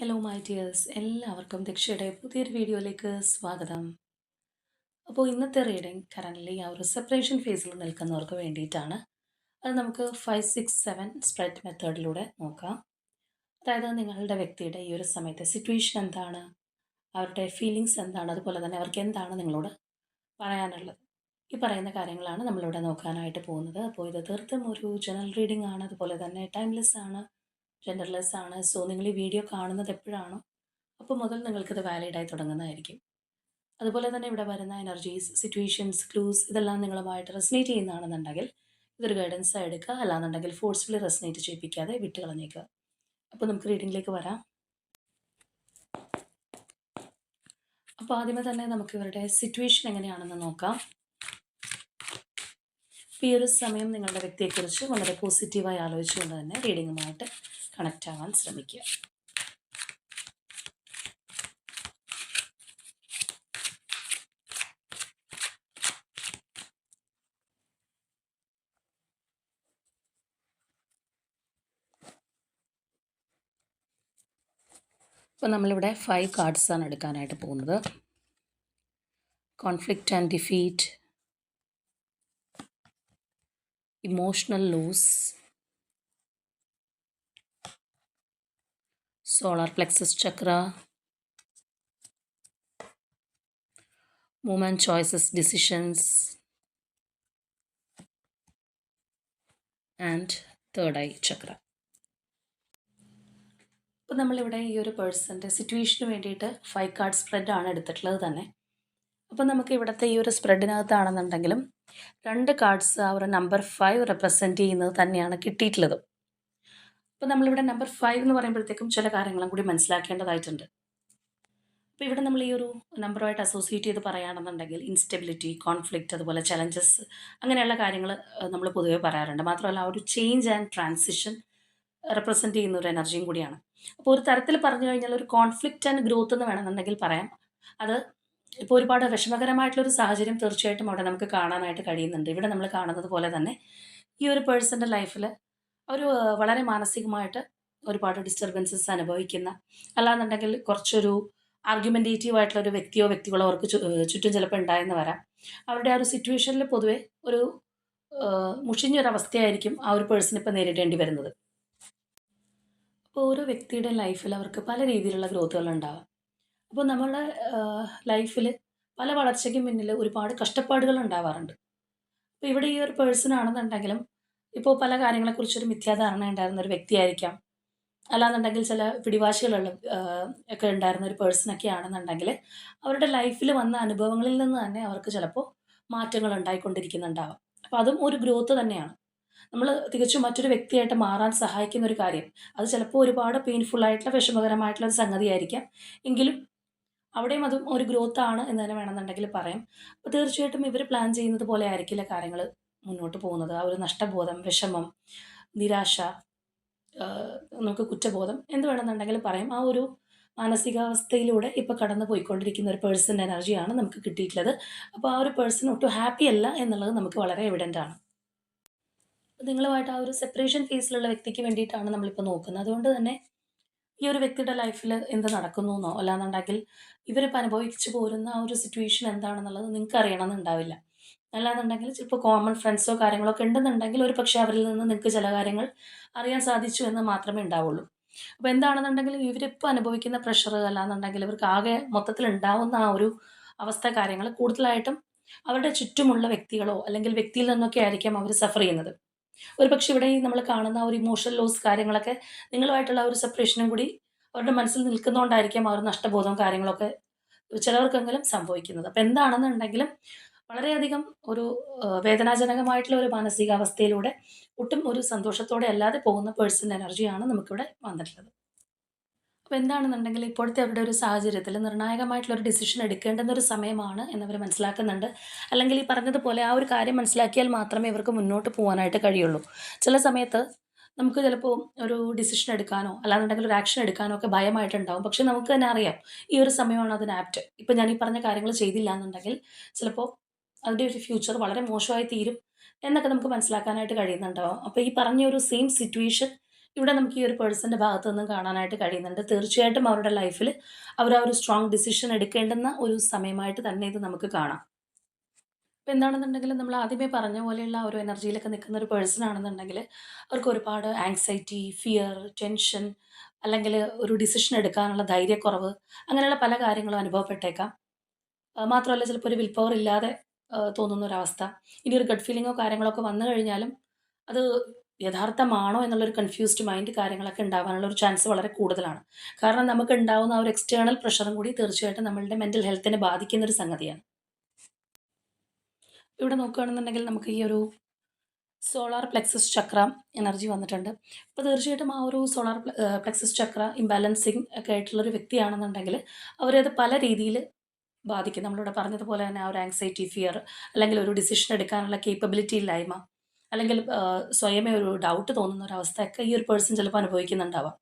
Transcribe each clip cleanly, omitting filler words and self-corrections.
Hello my dears, എല്ലാവർക്കും ദക്ഷയുടെ പുതിയൊരു വീഡിയോയിലേക്ക് സ്വാഗതം. അപ്പോൾ ഇന്നത്തെ റീഡിംഗ് കറൻ്റ്ലി ആ ഒരു സെപ്പറേഷൻ ഫേസിൽ നിൽക്കുന്നവർക്ക് വേണ്ടിയിട്ടാണ്. അത് നമുക്ക് 5, 6, 7 സ്പ്രെഡ് മെത്തേഡിലൂടെ നോക്കാം. അതായത് നിങ്ങളുടെ വ്യക്തിയുടെ ഈ ഒരു സമയത്തെ സിറ്റുവേഷൻ എന്താണ്, അവരുടെ ഫീലിങ്സ് എന്താണ്, അതുപോലെ തന്നെ അവർക്ക് എന്താണ് നിങ്ങളോട് പറയാനുള്ളത്. ഈ പറയുന്ന കാര്യങ്ങളാണ് നമ്മളിവിടെ നോക്കാനായിട്ട് പോകുന്നത്. അപ്പോൾ ഇത് തീർത്തും ഒരു ജനറൽ റീഡിംഗ് ആണ്, അതുപോലെ തന്നെ ടൈംലെസ് ആണ്, ജെൻഡർലെസ് ആണ്. സോ നിങ്ങൾ ഈ വീഡിയോ കാണുന്നത് എപ്പോഴാണോ അപ്പോൾ മുതൽ നിങ്ങൾക്കിത് വാലിഡായി തുടങ്ങുന്നതായിരിക്കും. അതുപോലെ തന്നെ ഇവിടെ വരുന്ന എനർജീസ്, സിറ്റുവേഷൻസ്, ക്ലൂസ് ഇതെല്ലാം നിങ്ങളുമായിട്ട് റെസനേറ്റ് ചെയ്യുന്നതാണെന്നുണ്ടെങ്കിൽ ഇതൊരു ഗൈഡൻസ് എടുക്കുക, അല്ലാന്നുണ്ടെങ്കിൽ ഫോഴ്സ്ഫുള്ളി റെസനേറ്റ് ചെയ്യിപ്പിക്കാതെ വിട്ട് കളഞ്ഞേക്കുക. അപ്പോൾ നമുക്ക് റീഡിങ്ങിലേക്ക് വരാം. അപ്പോൾ ആദ്യമേ തന്നെ നമുക്ക് ഇവരുടെ സിറ്റുവേഷൻ എങ്ങനെയാണെന്ന് നോക്കാം. ഈ ഒരു സമയം നിങ്ങളുടെ വ്യക്തിയെക്കുറിച്ച് വളരെ പോസിറ്റീവായി ആലോചിച്ചുകൊണ്ട് തന്നെ റീഡിങ്ങുമായിട്ട് കണക്റ്റ് ആവാൻ ശ്രമിക്കുക. അപ്പോൾ നമ്മളിവിടെ 5 കാർഡ്സാണ് എടുക്കാനായിട്ട് പോകുന്നത്. Conflict and defeat, emotional loss, solar plexus chakra, movement, choices, decisions, and third eye chakra. അപ്പോൾ നമ്മളിവിടെ ഈ ഒരു പേഴ്സൻ്റെ സിറ്റുവേഷന് വേണ്ടിയിട്ട് 5 കാർഡ് സ്പ്രെഡാണ് എടുത്തിട്ടുള്ളത് തന്നെ. അപ്പോൾ നമുക്ക് ഇവിടുത്തെ ഈ ഒരു സ്പ്രെഡിനകത്താണെന്നുണ്ടെങ്കിലും 2 കാർഡ്സ് ആ ഒരു നമ്പർ 5 റെപ്രസെൻറ്റ് ചെയ്യുന്നത് തന്നെയാണ് കിട്ടിയിട്ടുള്ളത്. അപ്പോൾ നമ്മളിവിടെ നമ്പർ 5 എന്ന് പറയുമ്പോഴത്തേക്കും ചില കാര്യങ്ങളും കൂടി മനസ്സിലാക്കേണ്ടതായിട്ടുണ്ട്. അപ്പോൾ ഇവിടെ നമ്മൾ ഈ ഒരു നമ്പറുമായിട്ട് അസോസിയേറ്റ് ചെയ്ത് പറയുകയാണെന്നുണ്ടെങ്കിൽ ഇൻസ്റ്റെബിലിറ്റി, കോൺഫ്ലിക്റ്റ്, അതുപോലെ ചലഞ്ചസ്, അങ്ങനെയുള്ള കാര്യങ്ങൾ നമ്മൾ പൊതുവെ പറയാറുണ്ട്. മാത്രമല്ല ആ ഒരു ചേഞ്ച് ആൻഡ് ട്രാൻസിഷൻ റെപ്രസെൻറ്റ് ചെയ്യുന്ന ഒരു എനർജിയും കൂടിയാണ്. അപ്പോൾ ഒരു തരത്തിൽ പറഞ്ഞു കഴിഞ്ഞാൽ ഒരു കോൺഫ്ലിക്റ്റ് ആൻഡ് ഗ്രോത്ത് എന്ന് വേണമെന്നുണ്ടെങ്കിൽ പറയാം. അത് ഇപ്പോൾ ഒരുപാട് വിഷമകരമായിട്ടുള്ളൊരു സാഹചര്യം തീർച്ചയായിട്ടും അവിടെ നമുക്ക് കാണാനായിട്ട് കഴിയുന്നുണ്ട്. ഇവിടെ നമ്മൾ കാണുന്നത് പോലെ തന്നെ ഈ ഒരു പേഴ്സൻ്റെ ലൈഫിൽ ഒരു വളരെ മാനസികമായിട്ട് ഒരുപാട് ഡിസ്റ്റർബൻസസ് അനുഭവിക്കുന്ന, അല്ലാന്നുണ്ടെങ്കിൽ കുറച്ചൊരു ആർഗ്യുമെൻറ്റേറ്റീവ് ആയിട്ടുള്ള ഒരു വ്യക്തിയോ വ്യക്തികളോ അവർക്ക് ചുറ്റും ചിലപ്പോൾ ഉണ്ടായെന്ന് വരാം. അവരുടെ ആ ഒരു സിറ്റുവേഷനിൽ പൊതുവെ ഒരു മുഷിഞ്ഞൊരവസ്ഥയായിരിക്കും ആ ഒരു പേഴ്സൺ ഇപ്പോൾ നേരിടേണ്ടി വരുന്നത്. അപ്പോൾ ഓരോ വ്യക്തിയുടെ ലൈഫിൽ അവർക്ക് പല രീതിയിലുള്ള ഗ്രോത്തുകൾ ഉണ്ടാവാം. അപ്പോൾ നമ്മളുടെ ലൈഫിൽ പല വളർച്ചയ്ക്കും പിന്നിൽ ഒരുപാട് കഷ്ടപ്പാടുകൾ ഉണ്ടാവാറുണ്ട്. അപ്പോൾ ഇവിടെ ഈ ഒരു പേഴ്സൺ ആണെന്നുണ്ടെങ്കിലും ഇപ്പോൾ പല കാര്യങ്ങളെക്കുറിച്ചൊരു മിഥ്യാധാരണ ഉണ്ടായിരുന്ന ഒരു വ്യക്തിയായിരിക്കാം, അല്ലാന്നുണ്ടെങ്കിൽ ചില പിടിവാശികളുള്ള ഒക്കെ ഉണ്ടായിരുന്ന ഒരു പേഴ്സണൊക്കെ ആണെന്നുണ്ടെങ്കിൽ അവരുടെ ലൈഫിൽ വന്ന അനുഭവങ്ങളിൽ നിന്ന് തന്നെ അവർക്ക് ചിലപ്പോൾ മാറ്റങ്ങൾ ഉണ്ടായിക്കൊണ്ടിരിക്കുന്നുണ്ടാവാം. അപ്പോൾ അതും ഒരു ഗ്രോത്ത് തന്നെയാണ്. നമ്മൾ തികച്ചും മറ്റൊരു വ്യക്തിയായിട്ട് മാറാൻ സഹായിക്കുന്ന ഒരു കാര്യം. അത് ചിലപ്പോൾ ഒരുപാട് പെയിൻഫുൾ ആയിട്ടുള്ള വിഷമകരമായിട്ടുള്ള ഒരു സംഗതിയായിരിക്കാം. എങ്കിലും അവിടെയും അതും ഒരു ഗ്രോത്ത് ആണ് എന്ന് തന്നെ വേണമെന്നുണ്ടെങ്കിൽ പറയാം. അപ്പോൾ തീർച്ചയായിട്ടും ഇവർ പ്ലാൻ ചെയ്യുന്നത് പോലെ ആയിരിക്കില്ല കാര്യങ്ങൾ മുന്നോട്ട് പോകുന്നത്. ആ ഒരു നഷ്ടബോധം, വിഷമം, നിരാശ, നമുക്ക് കുറ്റബോധം എന്ത് വേണമെന്നുണ്ടെങ്കിലും പറയാം. ആ ഒരു മാനസികാവസ്ഥയിലൂടെ ഇപ്പോൾ കടന്നു പോയിക്കൊണ്ടിരിക്കുന്ന ഒരു പേഴ്സൻ്റെ എനർജിയാണ് നമുക്ക് കിട്ടിയിട്ടുള്ളത്. അപ്പോൾ ആ ഒരു പേഴ്സൺ ഒട്ടും ഹാപ്പി അല്ല എന്നുള്ളത് നമുക്ക് വളരെ എവിഡൻ്റ് ആണ്. നിങ്ങളുമായിട്ട് ആ ഒരു സെപ്പറേഷൻ ഫേസിലുള്ള വ്യക്തിക്ക് വേണ്ടിയിട്ടാണ് നമ്മളിപ്പോൾ നോക്കുന്നത്. അതുകൊണ്ട് തന്നെ ഈ ഒരു വ്യക്തിയുടെ ലൈഫിൽ എന്ത് നടക്കുന്നു എന്നോ, അല്ലാന്നുണ്ടെങ്കിൽ ഇവരിപ്പോൾ അനുഭവിച്ചു പോരുന്ന ആ ഒരു സിറ്റുവേഷൻ എന്താണെന്നുള്ളത് നിങ്ങൾക്ക് അറിയണമെന്നുണ്ടാവില്ല. അല്ലാന്നുണ്ടെങ്കിൽ ചിലപ്പോൾ കോമൺ ഫ്രണ്ട്സോ കാര്യങ്ങളോ ഒക്കെ ഉണ്ടെന്നുണ്ടെങ്കിൽ ഒരു പക്ഷേ അവരിൽ നിന്ന് നിങ്ങൾക്ക് ചില കാര്യങ്ങൾ അറിയാൻ സാധിച്ചു എന്ന് മാത്രമേ ഉണ്ടാവുള്ളൂ. അപ്പോൾ എന്താണെന്നുണ്ടെങ്കിലും ഇവരിപ്പോൾ അനുഭവിക്കുന്ന പ്രഷർ, അല്ലാന്നുണ്ടെങ്കിൽ ഇവർക്ക് ആകെ മൊത്തത്തിൽ ഉണ്ടാവുന്ന ആ ഒരു അവസ്ഥ കാര്യങ്ങൾ കൂടുതലായിട്ടും അവരുടെ ചുറ്റുമുള്ള വ്യക്തികളോ അല്ലെങ്കിൽ വ്യക്തിയിൽ നിന്നൊക്കെ ആയിരിക്കാം അവർ സഫർ ചെയ്യുന്നത്. ഒരുപക്ഷെ ഇവിടെ ഈ നമ്മൾ കാണുന്ന ആ ഒരു ഇമോഷണൽ ലോസ് കാര്യങ്ങളൊക്കെ നിങ്ങളുമായിട്ടുള്ള ആ ഒരു സെപ്പറേഷനും കൂടി അവരുടെ മനസ്സിൽ നിൽക്കുന്നതുകൊണ്ടായിരിക്കാം ആ ഒരു നഷ്ടബോധവും കാര്യങ്ങളൊക്കെ ചിലവർക്കെങ്കിലും സംഭവിക്കുന്നത്. അപ്പോൾ എന്താണെന്നുണ്ടെങ്കിലും വളരെയധികം ഒരു വേദനാജനകമായിട്ടുള്ള ഒരു മാനസികാവസ്ഥയിലൂടെ ഒട്ടും ഒരു സന്തോഷത്തോടെ അല്ലാതെ പോകുന്ന പേഴ്സൺ എനർജിയാണ് നമുക്കിവിടെ വന്നിട്ടുള്ളത്. അപ്പോൾ എന്താണെന്നുണ്ടെങ്കിൽ ഇപ്പോഴത്തെ അവരുടെ ഒരു സാഹചര്യത്തിൽ നിർണായകമായിട്ടുള്ള ഒരു ഡിസിഷൻ എടുക്കേണ്ടുന്ന ഒരു സമയമാണ് എന്നവർ മനസ്സിലാക്കുന്നുണ്ട്. അല്ലെങ്കിൽ ഈ പറഞ്ഞതുപോലെ ആ ഒരു കാര്യം മനസ്സിലാക്കിയാൽ മാത്രമേ ഇവർക്ക് മുന്നോട്ട് പോകാനായിട്ട് കഴിയുള്ളൂ. ചില സമയത്ത് നമുക്ക് ചിലപ്പോൾ ഒരു ഡിസിഷൻ എടുക്കാനോ അല്ലാന്നുണ്ടെങ്കിൽ ഒരു ആക്ഷൻ എടുക്കാനോ ഒക്കെ ഭയമായിട്ടുണ്ടാവും. പക്ഷെ നമുക്ക് തന്നെ അറിയാം ഈ ഒരു സമയമാണ് അതിന് ആപ്റ്റ്. ഇപ്പം ഞാൻ ഈ പറഞ്ഞ കാര്യങ്ങൾ ചെയ്തില്ല എന്നുണ്ടെങ്കിൽ ചിലപ്പോൾ അതിൻ്റെ ഒരു ഫ്യൂച്ചർ വളരെ മോശമായി തീരും എന്നൊക്കെ നമുക്ക് മനസ്സിലാക്കാനായിട്ട് കഴിയുന്നുണ്ടാവും. അപ്പോൾ ഈ പറഞ്ഞ ഒരു സെയിം സിറ്റുവേഷൻ ഇവിടെ നമുക്ക് ഈ ഒരു പേഴ്സൻ്റെ ഭാഗത്ത് നിന്നും കാണാനായിട്ട് കഴിയുന്നുണ്ട്. തീർച്ചയായിട്ടും അവരുടെ ലൈഫിൽ അവർ ആ ഒരു സ്ട്രോങ് ഡിസിഷൻ എടുക്കേണ്ടുന്ന ഒരു സമയമായിട്ട് തന്നെ ഇത് നമുക്ക് കാണാം. ഇപ്പൊ എന്താണെന്നുണ്ടെങ്കിലും നമ്മൾ ആദ്യമേ പറഞ്ഞ പോലെയുള്ള ആ ഒരു എനർജിയിലൊക്കെ നിൽക്കുന്ന ഒരു പേഴ്സൺ ആണെന്നുണ്ടെങ്കിൽ അവർക്ക് ഒരുപാട് ആങ്സൈറ്റി, ഫിയർ, ടെൻഷൻ, അല്ലെങ്കിൽ ഒരു ഡിസിഷൻ എടുക്കാനുള്ള ധൈര്യക്കുറവ്, അങ്ങനെയുള്ള പല കാര്യങ്ങളും അനുഭവപ്പെട്ടേക്കാം. മാത്രമല്ല ചിലപ്പോൾ ഒരു വിൽ പവർ ഇല്ലാതെ തോന്നുന്ന ഒരവസ്ഥ. ഇനി ഒരു ഗട്ട് ഫീലിങ്ങോ കാര്യങ്ങളോ ഒക്കെ വന്നു കഴിഞ്ഞാലും അത് യഥാർത്ഥമാണോ എന്നുള്ളൊരു കൺഫ്യൂസ്ഡ് മൈൻഡ് കാര്യങ്ങളൊക്കെ ഉണ്ടാവാനുള്ള ഒരു ചാൻസ് വളരെ കൂടുതലാണ്. കാരണം നമുക്ക് ഉണ്ടാവുന്ന ആ ഒരു എക്സ്റ്റേണൽ പ്രഷറും കൂടി തീർച്ചയായിട്ടും നമ്മളുടെ മെന്റൽ ഹെൽത്തിനെ ബാധിക്കുന്ന ഒരു സംഗതിയാണ്. ഇവിടെ നോക്കുകയാണെന്നുണ്ടെങ്കിൽ നമുക്ക് ഈ ഒരു സോളാർ പ്ലെക്സസ് ചക്ര എനർജി വന്നിട്ടുണ്ട്. അപ്പോൾ തീർച്ചയായിട്ടും ആ ഒരു സോളാർ പ്ലെക്സസ് ചക്ര ഇംബാലൻസിങ് ഒക്കെ ആയിട്ടുള്ള ഒരു വ്യക്തിയാണെന്നുണ്ടെങ്കിൽ അവരത് പല രീതിയിൽ ബാധിക്കും. നമ്മളിവിടെ പറഞ്ഞതുപോലെ തന്നെ ആ ഒരു ആങ്സൈറ്റി, ഫിയർ, അല്ലെങ്കിൽ ഒരു ഡിസിഷൻ എടുക്കാനുള്ള കേപ്പബിലിറ്റി ഇല്ലായ്മ, അല്ലെങ്കിൽ സ്വയമേ ഒരു ഡൗട്ട് തോന്നുന്ന ഒരവസ്ഥയൊക്കെ ഈ ഒരു പേഴ്സൺ ചിലപ്പോൾ അനുഭവിക്കുന്നുണ്ടാവാം.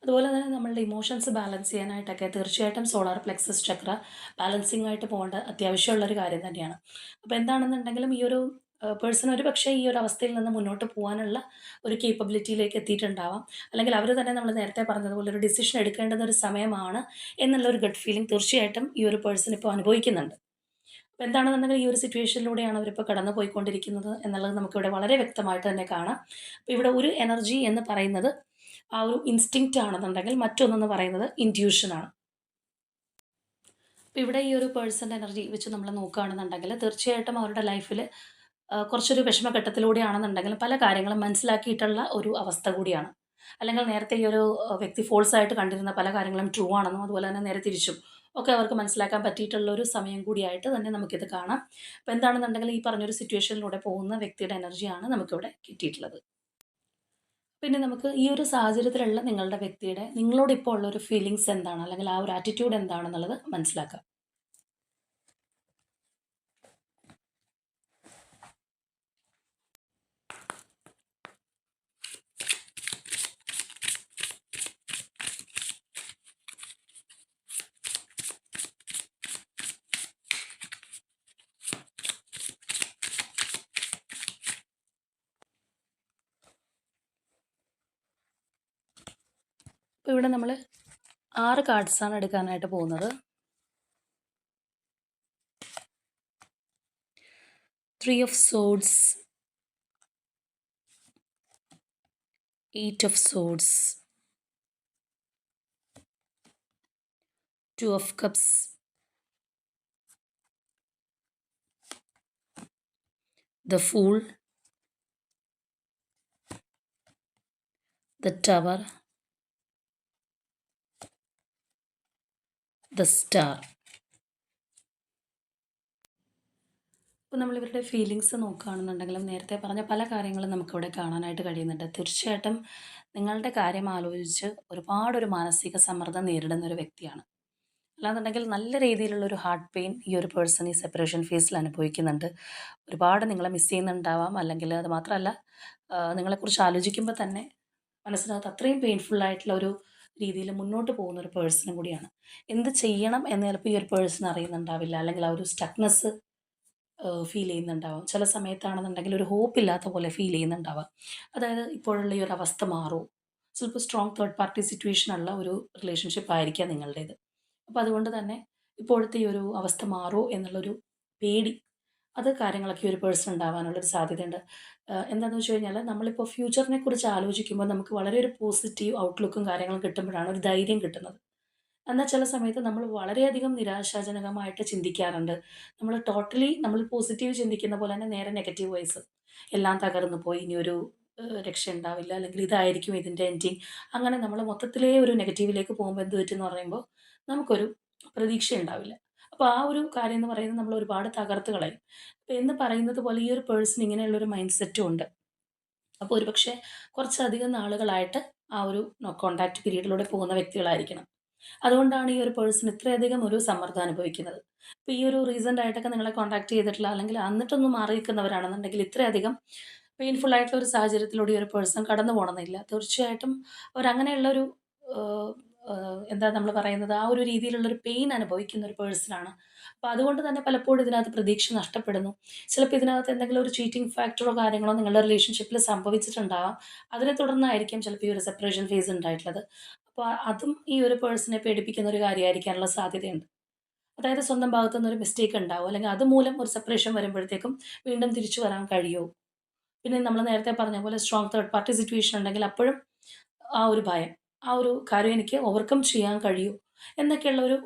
അതുപോലെ തന്നെ നമ്മളുടെ ഇമോഷൻസ് ബാലൻസ് ചെയ്യാനായിട്ടൊക്കെ തീർച്ചയായിട്ടും സോളാർ പ്ലെക്സസ് ചക്ര ബാലൻസിംഗ് ആയിട്ട് പോകേണ്ട അത്യാവശ്യമുള്ളൊരു കാര്യം തന്നെയാണ്. അപ്പോൾ എന്താണെന്നുണ്ടെങ്കിലും ഈ ഒരു പേഴ്സൺ ഒരു പക്ഷേ ഈ ഒരു അവസ്ഥയിൽ നിന്ന് മുന്നോട്ട് പോകാനുള്ള ഒരു കേപ്പബിലിറ്റിയിലേക്ക് എത്തിയിട്ടുണ്ടാവാം. അല്ലെങ്കിൽ അവർ തന്നെ നമ്മൾ നേരത്തെ പറഞ്ഞതുപോലെ ഒരു ഡിസിഷൻ എടുക്കേണ്ടുന്ന ഒരു സമയമാണ് എന്നുള്ള ഒരു ഗട്ട് ഫീലിംഗ് തീർച്ചയായിട്ടും ഈ ഒരു പേഴ്സൺ ഇപ്പോൾ അനുഭവിക്കുന്നുണ്ട്. അപ്പോൾ എന്താണെന്നുണ്ടെങ്കിൽ ഈ ഒരു സിറ്റുവേഷനിലൂടെയാണ് അവരിപ്പോൾ കടന്നു പോയിക്കൊണ്ടിരിക്കുന്നത് എന്നുള്ളത് നമുക്കിവിടെ വളരെ വ്യക്തമായിട്ട് തന്നെ കാണാം. അപ്പോൾ ഇവിടെ ഒരു എനർജി എന്ന് പറയുന്നത് ആ ഒരു ഇൻസ്റ്റിങ്ക്റ്റ് ആണെന്നുണ്ടെങ്കിൽ മറ്റൊന്നെന്ന് പറയുന്നത് ഇൻറ്റ്യൂഷനാണ്. അപ്പോൾ ഇവിടെ ഈ ഒരു പേഴ്സൻ്റെ എനർജി വെച്ച് നമ്മൾ നോക്കുകയാണെന്നുണ്ടെങ്കിൽ തീർച്ചയായിട്ടും അവരുടെ ലൈഫിൽ കുറച്ചൊരു വിഷമഘട്ടത്തിലൂടെയാണെന്നുണ്ടെങ്കിലും പല കാര്യങ്ങളും മനസ്സിലാക്കിയിട്ടുള്ള ഒരു അവസ്ഥ കൂടിയാണ്. അല്ലെങ്കിൽ നേരത്തെ ഈ ഒരു വ്യക്തി ഫോൾസ് ആയിട്ട് കണ്ടിരുന്ന പല കാര്യങ്ങളും ട്രൂ ആണെന്നും അതുപോലെ തന്നെ നേരെ തിരിച്ചും ഒക്കെ അവർക്ക് മനസ്സിലാക്കാൻ പറ്റിയിട്ടുള്ള ഒരു സമയം കൂടിയായിട്ട് തന്നെ നമുക്കിത് കാണാം. അപ്പോൾ എന്താണെന്നുണ്ടെങ്കിൽ ഈ പറഞ്ഞൊരു സിറ്റുവേഷനിലൂടെ പോകുന്ന വ്യക്തിയുടെ എനർജിയാണ് നമുക്കിവിടെ കിട്ടിയിട്ടുള്ളത്. പിന്നെ നമുക്ക് ഈ ഒരു സാഹചര്യത്തിലുള്ള നിങ്ങളുടെ വ്യക്തിയുടെ നിങ്ങളോട് ഇപ്പോൾ ഉള്ള ഒരു ഫീലിങ്സ് എന്താണ്? അല്ലെങ്കിൽ ആ ഒരു ആറ്റിറ്റ്യൂഡ് എന്താണെന്നുള്ളത് മനസ്സിലാക്കാം. ഇപ്പോൾ ഇവിടെ നമ്മൾ 6 കാർഡ്സാണ് എടുക്കാനായിട്ട് പോകുന്നത്. 3 of swords, 8 of swords, 2 of cups, the fool, the tower, the star. ഇപ്പോൾ നമ്മളിവരുടെ ഫീലിങ്സ് നോക്കുകയാണെന്നുണ്ടെങ്കിലും നേരത്തെ പറഞ്ഞ പല കാര്യങ്ങളും നമുക്കിവിടെ കാണാനായിട്ട് കഴിയുന്നുണ്ട്. തീർച്ചയായിട്ടും നിങ്ങളുടെ കാര്യം ആലോചിച്ച് ഒരുപാടൊരു മാനസിക സമ്മർദ്ദം നേരിടുന്ന ഒരു വ്യക്തിയാണ്. അല്ലാന്നുണ്ടെങ്കിൽ നല്ല രീതിയിലുള്ളൊരു ഹാർട്ട് പെയിൻ ഈ ഒരു പേഴ്സൺ ഈ സെപ്പറേഷൻ ഫേസിൽ അനുഭവിക്കുന്നുണ്ട്. ഒരുപാട് നിങ്ങളെ മിസ് ചെയ്യുന്നുണ്ടാവാം. അല്ലെങ്കിൽ അത് മാത്രമല്ല നിങ്ങളെക്കുറിച്ച് ആലോചിക്കുമ്പോൾ തന്നെ മനസ്സിനകത്ത് അത്രയും പെയിൻഫുൾ ആയിട്ടുള്ള ഒരു രീതിയിൽ മുന്നോട്ട് പോകുന്ന ഒരു പേഴ്സണും കൂടിയാണ്. എന്ത് ചെയ്യണം എന്ന് ചിലപ്പോൾ ഈ ഒരു പേഴ്സൺ അറിയുന്നുണ്ടാവില്ല. അല്ലെങ്കിൽ ആ ഒരു സ്റ്റക്നെസ് ഫീൽ ചെയ്യുന്നുണ്ടാവാം. ചില സമയത്താണെന്നുണ്ടെങ്കിൽ ഒരു ഹോപ്പ് ഇല്ലാത്ത പോലെ ഫീൽ ചെയ്യുന്നുണ്ടാവാം. അതായത് ഇപ്പോഴുള്ള ഈ ഒരു അവസ്ഥ മാറുമോ? ചിലപ്പോൾ സ്ട്രോങ് തേർഡ് പാർട്ടി സിറ്റുവേഷൻ ഉള്ള ഒരു റിലേഷൻഷിപ്പ് ആയിരിക്കാം നിങ്ങളുടേത്. അപ്പോൾ അതുകൊണ്ട് തന്നെ ഇപ്പോഴത്തെ ഈ ഒരു അവസ്ഥ മാറുമോ എന്നുള്ളൊരു പേടി, അത് കാര്യങ്ങളൊക്കെ ഈ ഒരു പേഴ്സൺ ഉണ്ടാവാനുള്ളൊരു സാധ്യതയുണ്ട്. എന്താണെന്ന് വെച്ച് കഴിഞ്ഞാൽ നമ്മളിപ്പോൾ ഫ്യൂച്ചറിനെ കുറിച്ച് ആലോചിക്കുമ്പോൾ നമുക്ക് വളരെ ഒരു പോസിറ്റീവ് ഔട്ട്ലുക്കും കാര്യങ്ങളും കിട്ടുമ്പോഴാണ് ഒരു ധൈര്യം കിട്ടുന്നത്. എന്നാൽ ചില സമയത്ത് നമ്മൾ വളരെയധികം നിരാശാജനകമായിട്ട് ചിന്തിക്കാറുണ്ട്. നമ്മൾ പോസിറ്റീവ് ചിന്തിക്കുന്ന പോലെ തന്നെ നേരെ നെഗറ്റീവ് വൈസ് എല്ലാം തകർന്നു പോയി, ഇനിയൊരു രക്ഷ ഉണ്ടാവില്ല, അല്ലെങ്കിൽ ഇതായിരിക്കും ഇതിൻ്റെ എൻഡിങ്. അങ്ങനെ നമ്മൾ മൊത്തത്തിലേ ഒരു നെഗറ്റീവിലേക്ക് പോകുമ്പോൾ എന്ത് പറ്റുമെന്ന് പറയുമ്പോൾ നമുക്കൊരു പ്രതീക്ഷ ഉണ്ടാവില്ല. അപ്പോൾ ആ ഒരു കാര്യം എന്ന് പറയുന്നത് നമ്മൾ ഒരുപാട് തകർത്ത് കളയും. അപ്പോൾ എന്ന് പറയുന്നത് പോലെ ഈ ഒരു പേഴ്സൺ ഇങ്ങനെയുള്ളൊരു മൈൻഡ് സെറ്റും ഉണ്ട്. അപ്പോൾ ഒരുപക്ഷെ കുറച്ചധികം നാളുകളായിട്ട് ആ ഒരു കോൺടാക്റ്റ് പീരീഡിലൂടെ പോകുന്ന വ്യക്തികളായിരിക്കണം. അതുകൊണ്ടാണ് ഈ ഒരു പേഴ്സൺ ഇത്രയധികം ഒരു സമ്മർദ്ദം അനുഭവിക്കുന്നത്. ഇപ്പോൾ ഈ ഒരു റീസെൻ്റ് ആയിട്ടൊക്കെ നിങ്ങളെ കോൺടാക്ട് ചെയ്തിട്ടുള്ള അല്ലെങ്കിൽ എന്നിട്ടൊന്നും മാറി നിൽക്കുന്നവരാണെന്നുണ്ടെങ്കിൽ ഇത്രയധികം പെയിൻഫുൾ ആയിട്ടുള്ള ഒരു സാഹചര്യത്തിലൂടെ ഈ ഒരു പേഴ്സൺ കടന്നു പോകണമെന്നില്ല. തീർച്ചയായിട്ടും അവരങ്ങനെയുള്ളൊരു എന്താ നമ്മൾ പറയുന്നത്, ആ ഒരു രീതിയിലുള്ളൊരു പെയിൻ അനുഭവിക്കുന്ന ഒരു പേഴ്സണാണ്. അപ്പോൾ അതുകൊണ്ട് തന്നെ പലപ്പോഴും ഇതിനകത്ത് പ്രതീക്ഷ നഷ്ടപ്പെടുന്നു. ചിലപ്പോൾ ഇതിനകത്ത് എന്തെങ്കിലും ഒരു ചീറ്റിംഗ് ഫാക്ടറോ കാര്യങ്ങളോ നിങ്ങളുടെ റിലേഷൻഷിപ്പിൽ സംഭവിച്ചിട്ടുണ്ടാവാം. അതിനെ തുടർന്നായിരിക്കും ചിലപ്പോൾ ഈ ഒരു സെപ്പറേഷൻ ഫേസ് ഉണ്ടായിട്ടുള്ളത്. അപ്പോൾ അതും ഈ ഒരു പേഴ്സണെ പേടിപ്പിക്കുന്ന ഒരു കാര്യമായിരിക്കാനുള്ള സാധ്യതയുണ്ട്. അതായത് സ്വന്തം ഭാഗത്തു നിന്നൊരു മിസ്റ്റേക്ക് ഉണ്ടാവും, അല്ലെങ്കിൽ അതുമൂലം ഒരു സെപ്പറേഷൻ വരുമ്പോഴത്തേക്കും വീണ്ടും തിരിച്ചു വരാൻ കഴിയുമോ? പിന്നെ നമ്മൾ നേരത്തെ പറഞ്ഞ പോലെ സ്ട്രോങ് തേർഡ് പാർട്ടി സിറ്റുവേഷൻ ഉണ്ടെങ്കിൽ അപ്പോഴും ആ ഒരു ഭയം, ആ ഒരു കാര്യം എനിക്ക് ഓവർകം ചെയ്യാൻ കഴിയും എന്നൊക്കെയുള്ള ഒരു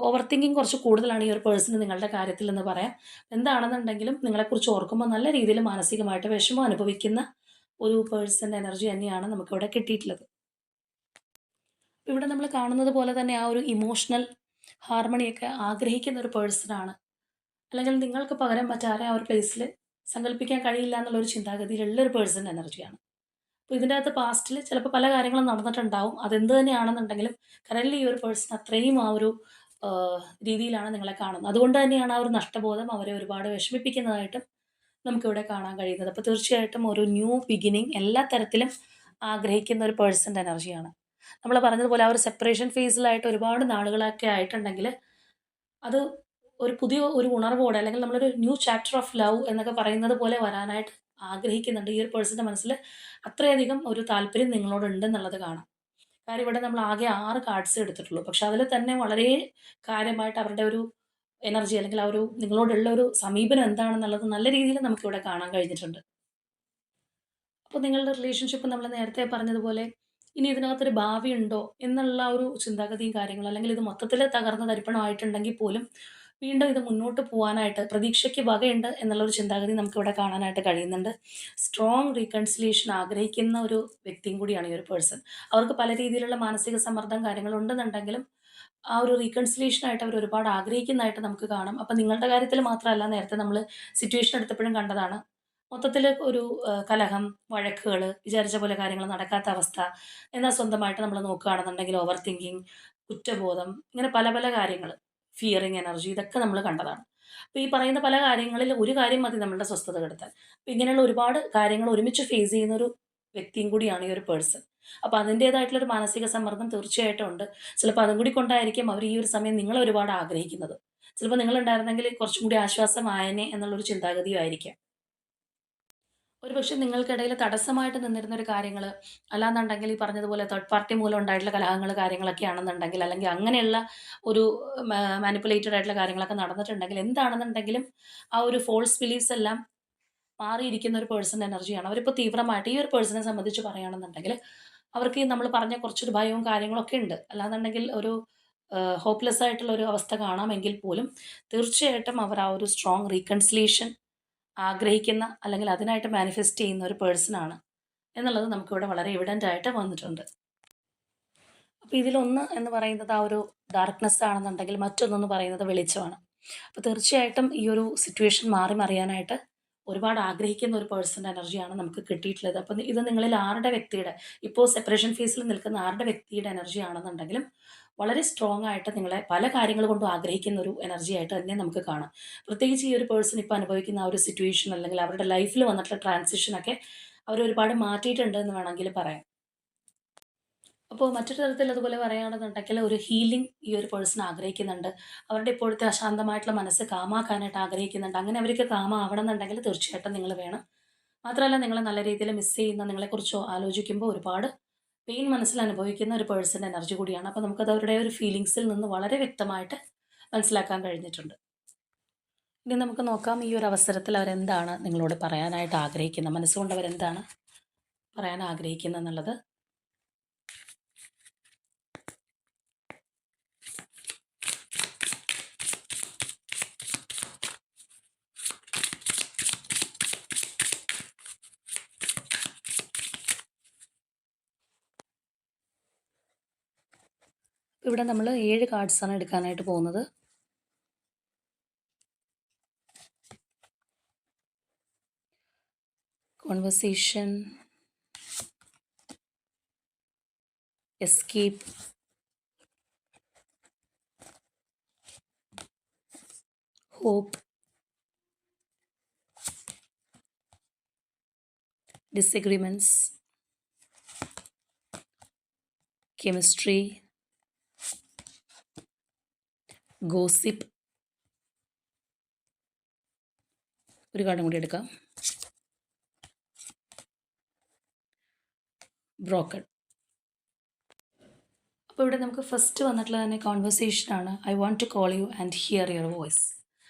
ഓവർ തിങ്കിങ് കുറച്ച് കൂടുതലാണ് ഈ ഒരു പേഴ്സണ് നിങ്ങളുടെ കാര്യത്തിൽ എന്ന് പറയാം. എന്താണെന്നുണ്ടെങ്കിലും നിങ്ങളെക്കുറിച്ച് ഓർക്കുമ്പോൾ നല്ല രീതിയിൽ മാനസികമായിട്ട് വിഷമം അനുഭവിക്കുന്ന ഒരു പേഴ്സൻ്റെ എനർജി തന്നെയാണ് നമുക്കിവിടെ കിട്ടിയിട്ടുള്ളത്. ഇവിടെ നമ്മൾ കാണുന്നത് പോലെ തന്നെ ആ ഒരു ഇമോഷണൽ ഹാർമണിയൊക്കെ ആഗ്രഹിക്കുന്ന ഒരു പേഴ്സണാണ്. അല്ലെങ്കിൽ നിങ്ങൾക്ക് പകരം മറ്റാരെ ആ ഒരു പ്ലേസിൽ സങ്കല്പിക്കാൻ കഴിയില്ല എന്നുള്ളൊരു ചിന്താഗതിയിലുള്ള ഒരു പേഴ്സൻ്റെ എനർജിയാണ്. അപ്പോൾ ഇതിൻ്റെ അകത്ത് പാസ്റ്റിൽ ചിലപ്പോൾ പല കാര്യങ്ങളും നടന്നിട്ടുണ്ടാവും. അതെന്ത് തന്നെയാണെന്നുണ്ടെങ്കിലും കറൻറ്റ്ലി ഈ ഒരു പേഴ്സൺ അത്രയും ആ ഒരു രീതിയിലാണ് നിങ്ങളെ കാണുന്നത്. അതുകൊണ്ട് തന്നെയാണ് ആ ഒരു നഷ്ടബോധം അവരെ ഒരുപാട് വിഷമിപ്പിക്കുന്നതായിട്ടും നമുക്കിവിടെ കാണാൻ കഴിയുന്നത്. അപ്പോൾ തീർച്ചയായിട്ടും ഒരു ന്യൂ ബിഗിനിങ് എല്ലാ തരത്തിലും ആഗ്രഹിക്കുന്ന ഒരു പേഴ്സൻ്റെ എനർജിയാണ്. നമ്മൾ പറഞ്ഞതുപോലെ ആ ഒരു സെപ്പറേഷൻ ഫേസിലായിട്ട് ഒരുപാട് നാളുകളൊക്കെ ആയിട്ടുണ്ടെങ്കിൽ അത് ഒരു പുതിയ ഒരു ഉണർവോടെ, അല്ലെങ്കിൽ നമ്മളൊരു ന്യൂ ചാപ്റ്റർ ഓഫ് ലവ് എന്നൊക്കെ പറയുന്നത് പോലെ വരാനായിട്ട് ആഗ്രഹിക്കുന്നുണ്ട്. ഈ ഒരു പേഴ്സൻ്റെ മനസ്സിൽ അത്രയധികം ഒരു താല്പര്യം നിങ്ങളോടുണ്ടെന്നുള്ളത് കാണാം. കാര്യം ഇവിടെ നമ്മൾ ആകെ 6 കാർഡ്സേ എടുത്തിട്ടുള്ളൂ. പക്ഷെ അതിൽ തന്നെ വളരെ കാര്യമായിട്ട് അവരുടെ ഒരു എനർജി, അല്ലെങ്കിൽ ആ ഒരു നിങ്ങളോടുള്ള ഒരു സമീപനം എന്താണെന്നുള്ളത് നല്ല രീതിയിൽ നമുക്കിവിടെ കാണാൻ കഴിഞ്ഞിട്ടുണ്ട്. അപ്പോൾ നിങ്ങളുടെ റിലേഷൻഷിപ്പ് നമ്മൾ നേരത്തെ പറഞ്ഞതുപോലെ ഇനി ഇതിനകത്തൊരു ഭാവിയുണ്ടോ എന്നുള്ള ഒരു ചിന്താഗതിയും കാര്യങ്ങളും, അല്ലെങ്കിൽ ഇത് മൊത്തത്തിൽ തകർന്ന് തരിപ്പണമായിട്ടുണ്ടെങ്കിൽ പോലും വീണ്ടും ഇത് മുന്നോട്ട് പോകാനായിട്ട് പ്രതീക്ഷയ്ക്ക് വകയുണ്ട് എന്നുള്ളൊരു ചിന്താഗതി നമുക്കിവിടെ കാണാനായിട്ട് കഴിയുന്നുണ്ട്. സ്ട്രോങ് റീകൺസിലിയേഷൻ ആഗ്രഹിക്കുന്ന ഒരു വ്യക്തിയും കൂടിയാണ് ഈ ഒരു പേഴ്സൺ. അവർക്ക് പല രീതിയിലുള്ള മാനസിക സമ്മർദ്ദം കാര്യങ്ങളുണ്ടെന്നുണ്ടെങ്കിലും ആ ഒരു റീകൺസിലിയേഷനായിട്ട് അവർ ഒരുപാട് ആഗ്രഹിക്കുന്നതായിട്ട് നമുക്ക് കാണാം. അപ്പം നിങ്ങളുടെ കാര്യത്തിൽ മാത്രമല്ല, നേരത്തെ നമ്മൾ സിറ്റുവേഷൻ എടുത്തപ്പോഴും കണ്ടതാണ്. മൊത്തത്തിൽ ഒരു കലഹം, വഴക്കുകൾ, വിചാരിച്ച പോലെ കാര്യങ്ങൾ നടക്കാത്ത അവസ്ഥ. എന്നാൽ സ്വന്തമായിട്ട് നമ്മൾ നോക്കുകയാണെന്നുണ്ടെങ്കിൽ ഓവർ തിങ്കിങ്, കുറ്റബോധം, ഇങ്ങനെ പല പല കാര്യങ്ങൾ, ഫിയറിങ് എനർജി, ഇതൊക്കെ നമ്മൾ കണ്ടതാണ്. അപ്പോൾ ഈ പറയുന്ന പല കാര്യങ്ങളിൽ ഒരു കാര്യം മതി നമ്മളുടെ സ്വസ്ഥത കെടുത്താൻ. അപ്പോൾ ഇങ്ങനെയുള്ള ഒരുപാട് കാര്യങ്ങൾ ഒരുമിച്ച് ഫേസ് ചെയ്യുന്ന ഒരു വ്യക്തിയും കൂടിയാണ് ഈ ഒരു പേഴ്സൺ. അപ്പോൾ അതിൻ്റേതായിട്ടുള്ളൊരു മാനസിക സമ്മർദ്ദം തീർച്ചയായിട്ടും ഉണ്ട്. ചിലപ്പോൾ അതും കൂടി കൊണ്ടായിരിക്കും അവർ ഈ ഒരു സമയം നിങ്ങളെ ഒരുപാട് ആഗ്രഹിക്കുന്നത്. ചിലപ്പോൾ നിങ്ങളുണ്ടായിരുന്നെങ്കിൽ കുറച്ചും കൂടി ആശ്വാസമായേനെ എന്നുള്ളൊരു ചിന്താഗതിയും ആയിരിക്കാം. ഒരുപക്ഷെ നിങ്ങൾക്കിടയിൽ തടസ്സമായിട്ട് നിന്നിരുന്ന ഒരു കാര്യങ്ങൾ, അല്ലാന്നുണ്ടെങ്കിൽ ഈ പറഞ്ഞതുപോലെ തേർഡ് പാർട്ടി മൂലം ഉണ്ടായിട്ടുള്ള കലഹങ്ങൾ കാര്യങ്ങളൊക്കെ ആണെന്നുണ്ടെങ്കിൽ, അല്ലെങ്കിൽ അങ്ങനെയുള്ള ഒരു മാനിപ്പുലേറ്റഡ് ആയിട്ടുള്ള കാര്യങ്ങളൊക്കെ നടന്നിട്ടുണ്ടെങ്കിൽ, എന്താണെന്നുണ്ടെങ്കിലും ആ ഒരു ഫോൾസ് ബിലീഫ്സ് എല്ലാം മാറിയിരിക്കുന്ന ഒരു പേഴ്സൺ എനർജിയാണ്. അവരിപ്പോൾ തീവ്രമായിട്ട് ഈ ഒരു പേഴ്സണെ സംബന്ധിച്ച് പറയുകയാണെന്നുണ്ടെങ്കിൽ അവർക്ക് ഈ നമ്മൾ പറഞ്ഞ കുറച്ചൊരു ഭയവും കാര്യങ്ങളൊക്കെ ഉണ്ട്. അല്ലാന്നുണ്ടെങ്കിൽ ഒരു ഹോപ്പ്ലെസ് ആയിട്ടുള്ള ഒരു അവസ്ഥ കാണാമെങ്കിൽ പോലും തീർച്ചയായിട്ടും അവർ ആ ഒരു സ്ട്രോങ് റീകൺസിലിയേഷൻ ആഗ്രഹിക്കുന്ന, അല്ലെങ്കിൽ അതിനായിട്ട് മാനിഫെസ്റ്റ് ചെയ്യുന്ന ഒരു പേഴ്സണാണ് എന്നുള്ളത് നമുക്കിവിടെ വളരെ എവിഡൻ്റ് ആയിട്ട് വന്നിട്ടുണ്ട്. അപ്പോൾ ഇതിലൊന്ന് എന്ന് പറയുന്നത് ആ ഒരു ഡാർക്ക്നെസ് ആണെന്നുണ്ടെങ്കിൽ, മറ്റൊന്നെന്ന് പറയുന്നത് വെളിച്ചമാണ്. അപ്പോൾ തീർച്ചയായിട്ടും ഈ ഒരു സിറ്റുവേഷൻ മാറി മറിയാനായിട്ട് ഒരുപാട് ആഗ്രഹിക്കുന്ന ഒരു പേഴ്സൻ്റെ എനർജിയാണ് നമുക്ക് കിട്ടിയിട്ടുള്ളത്. അപ്പം ഇത് നിങ്ങളിൽ ആരുടെ വ്യക്തിയുടെ, ഇപ്പോൾ സെപ്പറേഷൻ ഫേസിൽ നിൽക്കുന്ന ആരുടെ വ്യക്തിയുടെ എനർജി ആണെന്നുണ്ടെങ്കിലും വളരെ സ്ട്രോങ് ആയിട്ട് നിങ്ങളെ പല കാര്യങ്ങൾ കൊണ്ടും ആഗ്രഹിക്കുന്ന ഒരു എനർജി ആയിട്ട് തന്നെ നമുക്ക് കാണാം. പ്രത്യേകിച്ച് ഈ ഒരു പേഴ്സൺ ഇപ്പോൾ അനുഭവിക്കുന്ന ആ ഒരു സിറ്റുവേഷൻ, അല്ലെങ്കിൽ അവരുടെ ലൈഫിൽ വന്നിട്ടുള്ള ട്രാൻസിഷനൊക്കെ അവർ ഒരുപാട് മാറ്റിയിട്ടുണ്ട് എന്ന് വേണമെങ്കിൽ പറയാം. അപ്പോൾ മറ്റൊരു തരത്തിൽ അതുപോലെ പറയുകയാണെന്നുണ്ടെങ്കിൽ ഒരു ഹീലിംഗ് ഈ ഒരു പേഴ്സൺ ആഗ്രഹിക്കുന്നുണ്ട്. അവരുടെ ഇപ്പോഴത്തെ അശാന്തമായിട്ടുള്ള മനസ്സ് കാമാക്കാനായിട്ട് ആഗ്രഹിക്കുന്നുണ്ട്. അങ്ങനെ അവർക്ക് ആവണം എന്നുണ്ടെങ്കിൽ തീർച്ചയായിട്ടും നിങ്ങൾ വേണം. മാത്രമല്ല, നിങ്ങളെ നല്ല രീതിയിൽ മിസ് ചെയ്യുന്ന, നിങ്ങളെക്കുറിച്ച് ആലോചിക്കുമ്പോൾ ഒരുപാട് പെയിൻ മനസ്സിൽ അനുഭവിക്കുന്ന ഒരു പേഴ്സൻ്റെ എനർജി കൂടിയാണ്. അപ്പോൾ നമുക്കത് അവരുടെ ഒരു ഫീലിങ്സിൽ നിന്ന് വളരെ വ്യക്തമായിട്ട് മനസ്സിലാക്കാൻ കഴിഞ്ഞിട്ടുണ്ട്. ഇനി നമുക്ക് നോക്കാം ഈ ഒരു അവസരത്തിൽ അവരെന്താണ് നിങ്ങളോട് പറയാനായിട്ട് ആഗ്രഹിക്കുന്നത്, മനസ്സുകൊണ്ട് അവരെന്താണ് പറയാൻ ആഗ്രഹിക്കുന്നത് എന്നുള്ളത്. ഇവിടെ നമ്മൾ 7 കാർഡ്സാണ് എടുക്കാനായിട്ട് പോകുന്നത്. Conversation, escape, hope, disagreements, chemistry, gossip, ഒരു കാർഡും കൂടി എടുക്കാം, ബ്രോക്കൺ. അപ്പോൾ ഇവിടെ നമുക്ക് ഫസ്റ്റ് വന്നിട്ടുള്ളത് തന്നെ കോൺവെർസേഷനാണ്. I want to call you and hear your voice.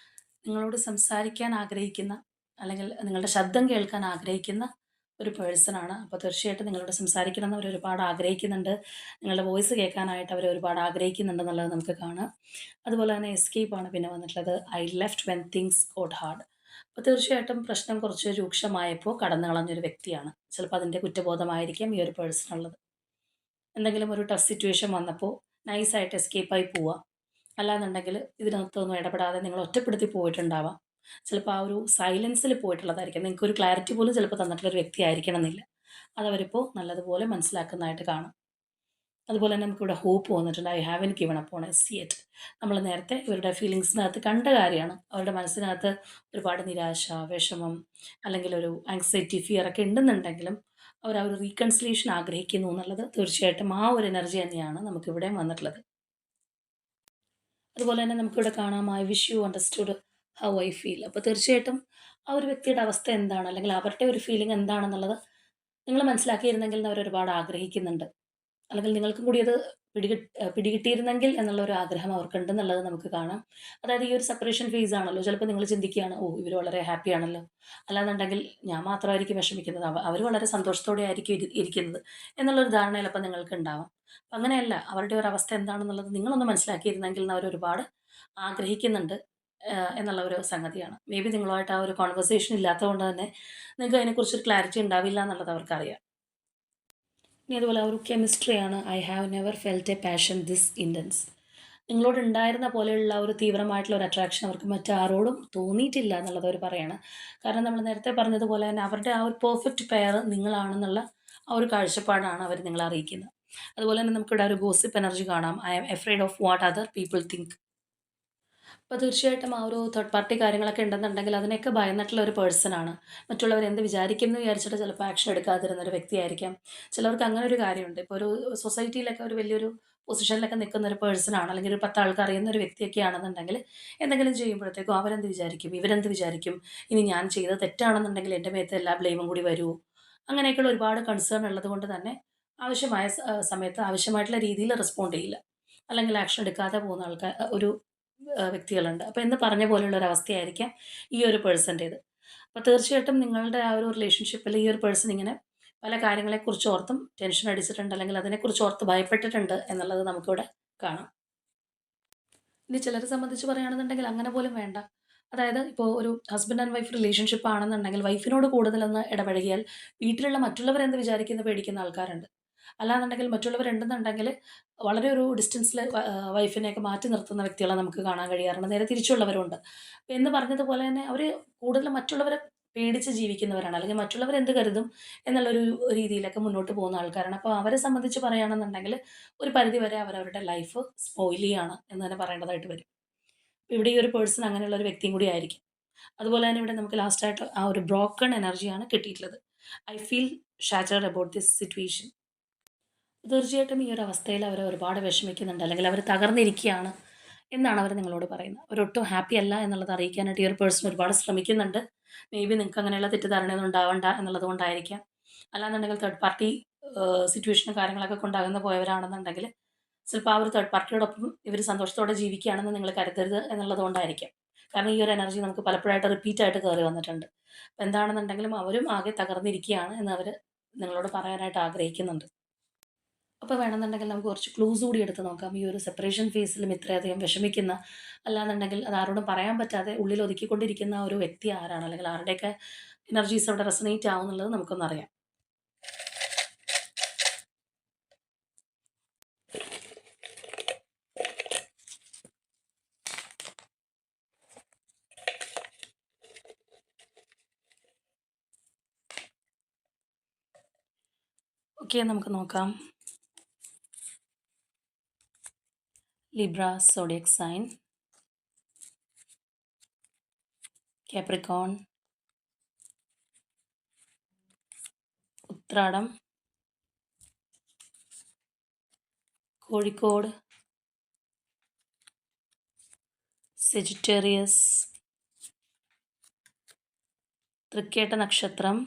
നിങ്ങളോട് സംസാരിക്കാൻ ആഗ്രഹിക്കുന്ന, അല്ലെങ്കിൽ നിങ്ങളുടെ ശബ്ദം കേൾക്കാൻ ആഗ്രഹിക്കുന്ന ഒരു പേഴ്സണാണ്. അപ്പോൾ തീർച്ചയായിട്ടും നിങ്ങളോട് സംസാരിക്കണമെന്ന് അവർ ഒരുപാട് ആഗ്രഹിക്കുന്നുണ്ട്. നിങ്ങളുടെ വോയിസ് കേൾക്കാനായിട്ട് അവർ ഒരുപാട് ആഗ്രഹിക്കുന്നുണ്ടെന്നുള്ളത് നമുക്ക് കാണാം. അതുപോലെ തന്നെ എസ്കേപ്പാണ് പിന്നെ വന്നിട്ടുള്ളത്. I left when things got hard. അപ്പോൾ തീർച്ചയായിട്ടും പ്രശ്നം കുറച്ച് രൂക്ഷമായപ്പോൾ കടന്നു കളഞ്ഞൊരു വ്യക്തിയാണ്. ചിലപ്പോൾ അതിൻ്റെ കുറ്റബോധമായിരിക്കാം ഈ ഒരു പേഴ്സണുള്ളത്. എന്തെങ്കിലും ഒരു ടഫ് സിറ്റുവേഷൻ വന്നപ്പോൾ നൈസായിട്ട് എസ്കേപ്പായി പോവുക, അല്ലാന്നുണ്ടെങ്കിൽ ഇതിനകത്തൊന്നും ഇടപെടാതെ നിങ്ങൾ ഒറ്റപ്പെടുത്തി പോയിട്ടുണ്ടാവാം. ചിലപ്പോൾ ആ ഒരു സൈലൻസിൽ പോയിട്ടുള്ളതായിരിക്കും. നിങ്ങൾക്കൊരു ക്ലാരിറ്റി പോലും ചിലപ്പോൾ തന്നിട്ടുള്ളൊരു വ്യക്തി ആയിരിക്കണം എന്നില്ല. അതവരിപ്പോൾ നല്ലതുപോലെ മനസ്സിലാക്കുന്നതായിട്ട് കാണാം. അതുപോലെ തന്നെ നമുക്കിവിടെ ഹോപ്പ് വന്നിട്ടുണ്ട്. I haven't given up on S yet. നമ്മൾ നേരത്തെ ഇവരുടെ ഫീലിങ്സിനകത്ത് കണ്ട കാര്യമാണ്. അവരുടെ മനസ്സിനകത്ത് ഒരുപാട് നിരാശ, വിഷമം, അല്ലെങ്കിൽ ഒരു ആങ്സൈറ്റി, ഫിയർ ഒക്കെ ഉണ്ടെന്നുണ്ടെങ്കിലും അവർ ആ ഒരു റീകൺസിലിയേഷൻ ആഗ്രഹിക്കുന്നു എന്നുള്ളത് തീർച്ചയായിട്ടും ആ ഒരു എനർജി തന്നെയാണ് നമുക്കിവിടെ വന്നിട്ടുള്ളത്. അതുപോലെ തന്നെ നമുക്കിവിടെ കാണാം I wish you understood how I feel. അപ്പോൾ തീർച്ചയായിട്ടും ആ ഒരു വ്യക്തിയുടെ അവസ്ഥ എന്താണ്, അല്ലെങ്കിൽ അവരുടെ ഒരു ഫീലിംഗ് എന്താണെന്നുള്ളത് നിങ്ങൾ മനസ്സിലാക്കിയിരുന്നെങ്കിൽ എന്ന് അവർ ഒരുപാട് ആഗ്രഹിക്കുന്നുണ്ട്. അല്ലെങ്കിൽ നിങ്ങൾക്കും കൂടി അത് പിടികിട്ടിയിരുന്നെങ്കിൽ എന്നുള്ള ഒരു ആഗ്രഹം അവർക്കുണ്ടെന്നുള്ളത് നമുക്ക് കാണാം. അതായത് ഈ ഒരു സെപ്പറേഷൻ ഫേസ് ആണല്ലോ. ചിലപ്പോൾ നിങ്ങൾ ചിന്തിക്കുകയാണ്, ഓ ഇവർ വളരെ ഹാപ്പി ആണല്ലോ, അല്ലാന്നുണ്ടെങ്കിൽ ഞാൻ മാത്രമായിരിക്കും വിഷമിക്കുന്നത്, അവർ വളരെ സന്തോഷത്തോടെ ആയിരിക്കും ഇരിക്കുന്നത് എന്നുള്ളൊരു ധാരണ ചിലപ്പോൾ നിങ്ങൾക്ക് ഉണ്ടാവാം. അപ്പം അങ്ങനെയല്ല, അവരുടെ ഒരു അവസ്ഥ എന്താണെന്നുള്ളത് നിങ്ങളൊന്ന് മനസ്സിലാക്കിയിരുന്നെങ്കിൽ എന്ന് അവർ ഒരുപാട് ആഗ്രഹിക്കുന്നുണ്ട് എന്നുള്ള ഒരു സംഗതിയാണ്. മേ ബി നിങ്ങളുമായിട്ട് ആ ഒരു കോൺവെർസേഷൻ ഇല്ലാത്തതുകൊണ്ട് തന്നെ നിങ്ങൾക്ക് അതിനെക്കുറിച്ചൊരു ക്ലാരിറ്റി ഉണ്ടാവില്ല എന്നുള്ളത് അവർക്കറിയാം. ഇനി അതുപോലെ ആ ഒരു കെമിസ്ട്രിയാണ്. I have never felt a passion this intense. നിങ്ങളോട് ഉണ്ടായിരുന്ന പോലെയുള്ള ഒരു തീവ്രമായിട്ടുള്ള ഒരു അട്രാക്ഷൻ അവർക്ക് മറ്റാരോടും തോന്നിയിട്ടില്ല എന്നുള്ളത് അവർ പറയാണ്. കാരണം നമ്മൾ നേരത്തെ പറഞ്ഞതുപോലെ തന്നെ അവരുടെ ആ ഒരു പെർഫെക്റ്റ് പെയർ നിങ്ങളാണെന്നുള്ള ആ ഒരു കാഴ്ചപ്പാടാണ് അവർ നിങ്ങളെ അറിയിക്കുന്നത്. അതുപോലെ തന്നെ നമുക്കിവിടെ ഒരു ഗോസിപ്പ് എനർജി കാണാം. I am afraid of what other people think. അപ്പോൾ തീർച്ചയായിട്ടും ആ ഒരു തേർഡ് പാർട്ടി കാര്യങ്ങളൊക്കെ ഉണ്ടെന്നുണ്ടെങ്കിൽ അതിനെയൊക്കെ ഭയന്നിട്ടുള്ള ഒരു പേഴ്സണാണ്. മറ്റുള്ളവർ എന്ത് വിചാരിക്കും എന്ന് വിചാരിച്ചിട്ട് ചിലപ്പോൾ ആക്ഷൻ എടുക്കാതിരുന്ന ഒരു വ്യക്തിയായിരിക്കാം. ചിലർക്ക് അങ്ങനെ ഒരു കാര്യമുണ്ട്. ഇപ്പോൾ ഒരു സൊസൈറ്റിയിലൊക്കെ ഒരു വലിയൊരു പൊസിഷനിലൊക്കെ നിൽക്കുന്ന ഒരു പേഴ്സണാണ്, അല്ലെങ്കിൽ ഒരു 10 ആൾക്ക് അറിയുന്ന ഒരു വ്യക്തിയൊക്കെ ആണെന്നുണ്ടെങ്കിൽ എന്തെങ്കിലും ചെയ്യുമ്പോഴത്തേക്കും അവരെന്ത് വിചാരിക്കും, ഇവരെന്ത് വിചാരിക്കും, ഇനി ഞാൻ ചെയ്തത് തെറ്റാണെന്നുണ്ടെങ്കിൽ എൻ്റെ മേത്ത് എല്ലാ ബ്ലെയിമും കൂടി വരുമോ, അങ്ങനെയൊക്കെയുള്ള ഒരുപാട് കൺസേൺ ഉള്ളത് കൊണ്ട് തന്നെ ആവശ്യമായ സമയത്ത് ആവശ്യമായിട്ടുള്ള രീതിയിൽ റെസ്പോണ്ട് ചെയ്യില്ല, അല്ലെങ്കിൽ ആക്ഷൻ എടുക്കാതെ പോകുന്ന ആൾക്കാർ ഒരു വ്യക്തികളുണ്ട്. അപ്പോൾ എന്ന് പറഞ്ഞ പോലെയുള്ള ഒരു അവസ്ഥയായിരിക്കാം ഈ ഒരു പേഴ്സൻ്റേത്. അപ്പോൾ തീർച്ചയായിട്ടും നിങ്ങളുടെ ആ ഒരു റിലേഷൻഷിപ്പിൽ ഈ ഒരു പേഴ്സൺ ഇങ്ങനെ പല കാര്യങ്ങളെക്കുറിച്ച് ഓർത്തും ടെൻഷൻ അടിച്ചിട്ടുണ്ട്, അല്ലെങ്കിൽ അതിനെക്കുറിച്ച് ഓർത്ത് ഭയപ്പെട്ടിട്ടുണ്ട് എന്നുള്ളത് നമുക്കിവിടെ കാണാം. ഇനി ചിലരെ സംബന്ധിച്ച് പറയുകയാണെന്നുണ്ടെങ്കിൽ അങ്ങനെ പോലും വേണ്ട. അതായത് ഇപ്പോൾ ഒരു ഹസ്ബൻഡ് ആൻഡ് വൈഫ് റിലേഷൻഷിപ്പ് ആണെന്നുണ്ടെങ്കിൽ വൈഫിനോട് കൂടുതലൊന്ന് ഇടപഴകിയാൽ വീട്ടിലുള്ള മറ്റുള്ളവരെന്ത് പേടിക്കുന്ന ആൾക്കാരുണ്ട്. അല്ലാന്നുണ്ടെങ്കിൽ മറ്റുള്ളവരുണ്ടെന്നുണ്ടെങ്കിൽ വളരെ ഒരു ഡിസ്റ്റൻസിൽ വൈഫിനെയൊക്കെ മാറ്റി നിർത്തുന്ന വ്യക്തികളെ നമുക്ക് കാണാൻ കഴിയാറുണ്ട്. നേരെ തിരിച്ചുള്ളവരുണ്ട്. എന്ന് പറഞ്ഞതുപോലെ തന്നെ അവർ കൂടുതലും മറ്റുള്ളവരെ പേടിച്ച് ജീവിക്കുന്നവരാണ്. അല്ലെങ്കിൽ മറ്റുള്ളവരെന്ത് കരുതും എന്നുള്ളൊരു രീതിയിലൊക്കെ മുന്നോട്ട് പോകുന്ന ആൾക്കാരാണ്. അപ്പോൾ അവരെ സംബന്ധിച്ച് പറയുകയാണെന്നുണ്ടെങ്കിൽ ഒരു പരിധിവരെ അവരവരുടെ ലൈഫ് സ്പോയിൽ ചെയ്യാണ് എന്ന് തന്നെ പറയേണ്ടതായിട്ട് വരും. ഇവിടെ ഈ ഒരു പേഴ്സൺ അങ്ങനെയുള്ള ഒരു വ്യക്തിയും കൂടി ആയിരിക്കും. അതുപോലെ തന്നെ ഇവിടെ നമുക്ക് ലാസ്റ്റായിട്ട് ആ ഒരു ബ്രോക്കൺ എനർജിയാണ് കിട്ടിയിട്ടുള്ളത്. I feel shattered about this situation. തീർച്ചയായിട്ടും ഈ ഒരു അവസ്ഥയിൽ അവർ ഒരുപാട് വിഷമിക്കുന്നുണ്ട്, അല്ലെങ്കിൽ അവർ തകർന്നിരിക്കുകയാണ് എന്നാണ് അവർ നിങ്ങളോട് പറയുന്നത്. അവരൊട്ടും ഹാപ്പി അല്ല എന്നുള്ളത് അറിയിക്കാനായിട്ട് ഈ ഒരു പേഴ്സൺ ഒരുപാട് ശ്രമിക്കുന്നുണ്ട്. മേ ബി നിങ്ങൾക്ക് അങ്ങനെയുള്ള തെറ്റിദ്ധാരണയൊന്നും ഉണ്ടാവണ്ട എന്നുള്ളത് കൊണ്ടായിരിക്കാം. അല്ലാന്നുണ്ടെങ്കിൽ തേർഡ് പാർട്ടി സിറ്റുവേഷനും കാര്യങ്ങളൊക്കെ കൊണ്ടകന്ന് പോയവരാണെന്നുണ്ടെങ്കിൽ ചിലപ്പോൾ ആ ഒരു തേർഡ് പാർട്ടിയോടൊപ്പം ഇവർ സന്തോഷത്തോടെ ജീവിക്കുകയാണെന്ന് നിങ്ങൾ കരുതരുത് എന്നുള്ളത് കൊണ്ടായിരിക്കാം. കാരണം ഈ ഒരു എനർജി നമുക്ക് പലപ്പോഴായിട്ട് റിപ്പീറ്റ് ആയിട്ട് കയറി വന്നിട്ടുണ്ട്. അപ്പോൾ എന്താണെന്നുണ്ടെങ്കിലും അവരും ആകെ തകർന്നിരിക്കുകയാണ് എന്ന് അവർ നിങ്ങളോട് പറയാനായിട്ട് ആഗ്രഹിക്കുന്നുണ്ട്. അപ്പോൾ വേണമെന്നുണ്ടെങ്കിൽ നമുക്ക് കുറച്ച് ക്ലൂസ് കൂടി എടുത്ത് നോക്കാം. ഈ ഒരു സെപ്പറേഷൻ ഫേസിലും ഇത്രയധികം വിഷമിക്കുന്ന, അല്ലാന്നുണ്ടെങ്കിൽ അത് ആരോടും പറയാൻ പറ്റാതെ ഉള്ളിൽ ഒതുക്കിക്കൊണ്ടിരിക്കുന്ന ഒരു വ്യക്തി ആരാണ്, അല്ലെങ്കിൽ ആരുടെയൊക്കെ എനർജീസ് അവിടെ റെസനേറ്റ് ആവുന്നുള്ളത് നമുക്കൊന്നറിയാം. ഓക്കെ, നമുക്ക് നോക്കാം. Libra zodiac sign, Capricorn, Uthradam, Kozhikode, Sagittarius, Thrikketta നക്ഷത്രം,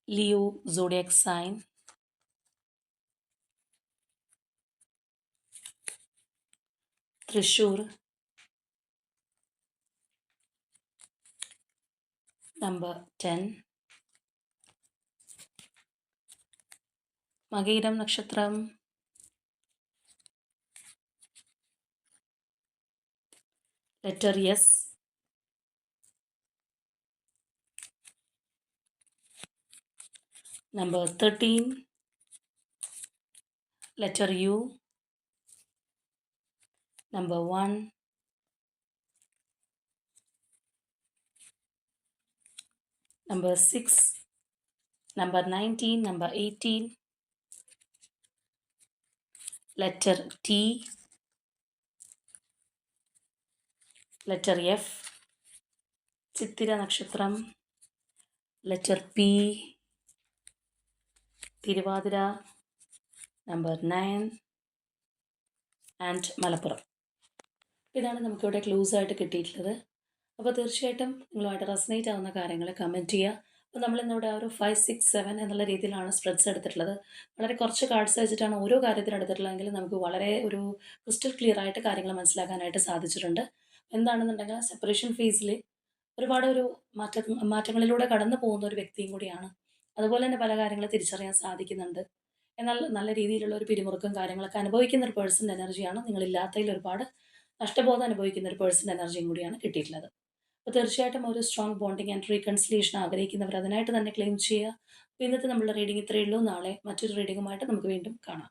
Leo zodiac sign, Thrissur, number 10, Makayiram നക്ഷത്രം, letter S, number 13, letter U, number 1, number 6, number 19, number 18, letter T, letter F, ചിത്തിര നക്ഷത്രം, letter P, Thiruvathira, number 9 and Malappuram. ഇതാണ് നമുക്കിവിടെ ക്ലൂസ് ആയിട്ട് കിട്ടിയിട്ടുള്ളത്. അപ്പോൾ തീർച്ചയായിട്ടും നിങ്ങളുമായിട്ട് റെസനേറ്റ് ആവുന്ന കാര്യങ്ങൾ കമൻറ്റ് ചെയ്യുക. അപ്പോൾ നമ്മളിന്നിവിടെ ഒരു 5, 6, 7 എന്നുള്ള രീതിയിലാണ് സ്പ്രെഡ്സ് എടുത്തിട്ടുള്ളത്. വളരെ കുറച്ച് കാർഡ്സ് വെച്ചിട്ടാണ് ഓരോ കാര്യത്തിന് എടുത്തിട്ടുള്ളതെങ്കിൽ നമുക്ക് വളരെ ഒരു ക്രിസ്റ്റൽ ക്ലിയർ ആയിട്ട് കാര്യങ്ങൾ മനസ്സിലാക്കാനായിട്ട് സാധിച്ചിട്ടുണ്ട്. എന്താണെന്നുണ്ടെങ്കിൽ സെപ്പറേഷൻ ഫേസിൽ ഒരുപാട് ഒരു മാറ്റങ്ങളിലൂടെ കടന്നു പോകുന്ന ഒരു വ്യക്തിയും കൂടിയാണ്. അതുപോലെ തന്നെ പല കാര്യങ്ങൾ തിരിച്ചറിയാൻ സാധിക്കുന്നുണ്ട്. എന്നാൽ നല്ല രീതിയിലുള്ള ഒരു പിരിമുറുക്കം കാര്യങ്ങളൊക്കെ അനുഭവിക്കുന്ന ഒരു പേഴ്സൻ്റെ എനർജിയാണ്. നിങ്ങളില്ലാത്തതിൽ ഒരുപാട് നഷ്ടബോധം അനുഭവിക്കുന്ന ഒരു പേഴ്സൻ്റെ എനർജിയും കൂടിയാണ് കിട്ടിയിട്ടുള്ളത്. അപ്പോൾ തീർച്ചയായിട്ടും ഒരു സ്ട്രോങ് ബോണ്ടിങ് ആൻഡ് റീകൺസിലിയേഷൻ ആഗ്രഹിക്കുന്നവർ അതിനായിട്ട് തന്നെ ക്ലെയിം ചെയ്യുക. അപ്പോൾ ഇന്നത്തെ നമ്മളുടെ റീഡിംഗ് ഇത്രയേ ഉള്ളൂ. നാളെ മറ്റൊരു റീഡിങ്ങുമായിട്ട് നമുക്ക് വീണ്ടും കാണാം.